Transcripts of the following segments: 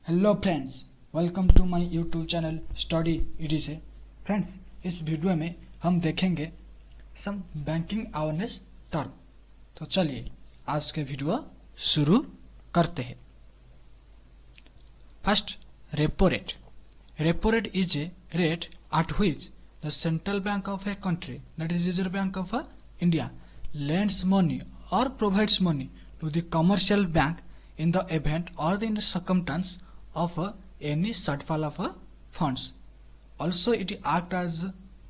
Hello friends, welcome to my YouTube channel study ED से। Friends, इस video में हम देखेंगे सम बैंकिंग अवेयरनेस टर्म। तो चलिए आज के वीडियो शुरू करते हैं। First, repo rate. Repo rate is a rate at which the central bank of a country, that is Reserve Bank of India, lends money or provides money to the commercial bank in the event or in the circumstance of any shortfall of funds. Also, it acts as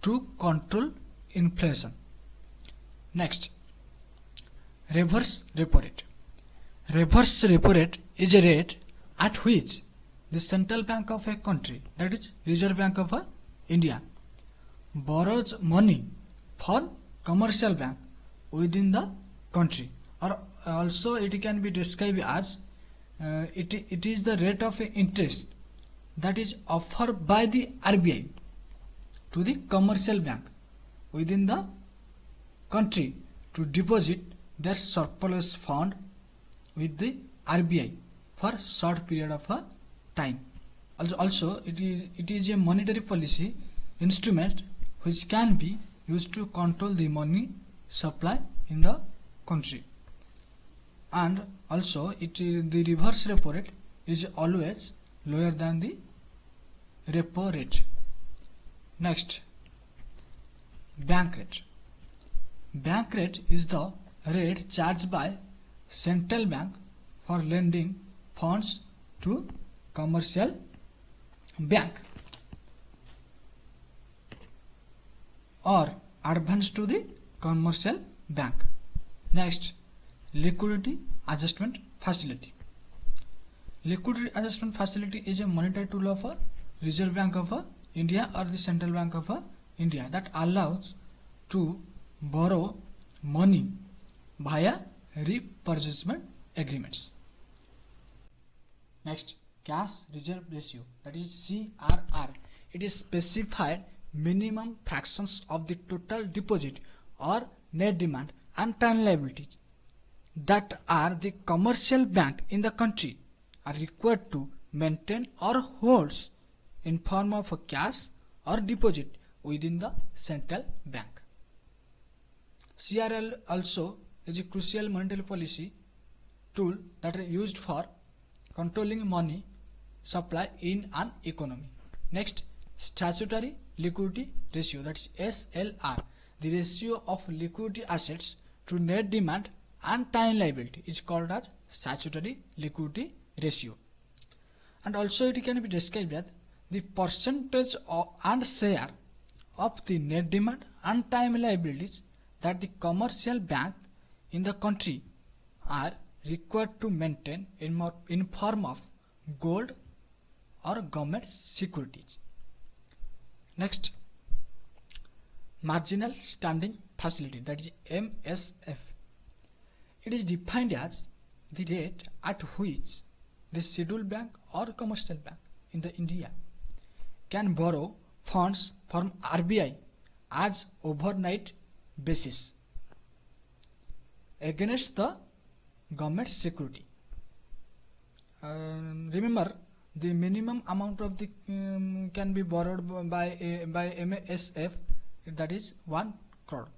to control inflation. Next, reverse repo rate. Reverse repo rate is a rate at which the central bank of a country, that is Reserve Bank of India, borrows money for commercial bank within the country, or also it can be described as it is the rate of interest that is offered by the RBI to the commercial bank within the country to deposit their surplus fund with the RBI for short period of time. Also it is a monetary policy instrument which can be used to control the money supply in the country. And also the reverse repo rate is always lower than the repo rate. Next, bank rate. Bank rate is the rate charged by central bank for lending funds to commercial bank or advance to the commercial bank. Next, liquidity adjustment facility. Liquidity adjustment facility is a monetary tool of a Reserve Bank of India or the Central Bank of India that allows to borrow money via repurchasement agreements. Next, cash reserve ratio, that is CRR. It is specified minimum fractions of the total deposit or net demand and time liabilities that are the commercial bank in the country are required to maintain or holds in form of a cash or deposit within the central bank. CRL also is a crucial monetary policy tool that is used for controlling money supply in an economy. Next, statutory liquidity ratio, that is SLR. The ratio of liquidity assets to net demand and time liability is called as statutory liquidity ratio. And also it can be described as the percentage of and share of the net demand and time liabilities that the commercial bank in the country are required to maintain in form of gold or government securities. Next, marginal standing facility, that is MSF. It is defined as the rate at which the scheduled bank or commercial bank in the India can borrow funds from RBI as overnight basis against the government security. Remember, the minimum amount of the can be borrowed by MSF, that is 1 crore.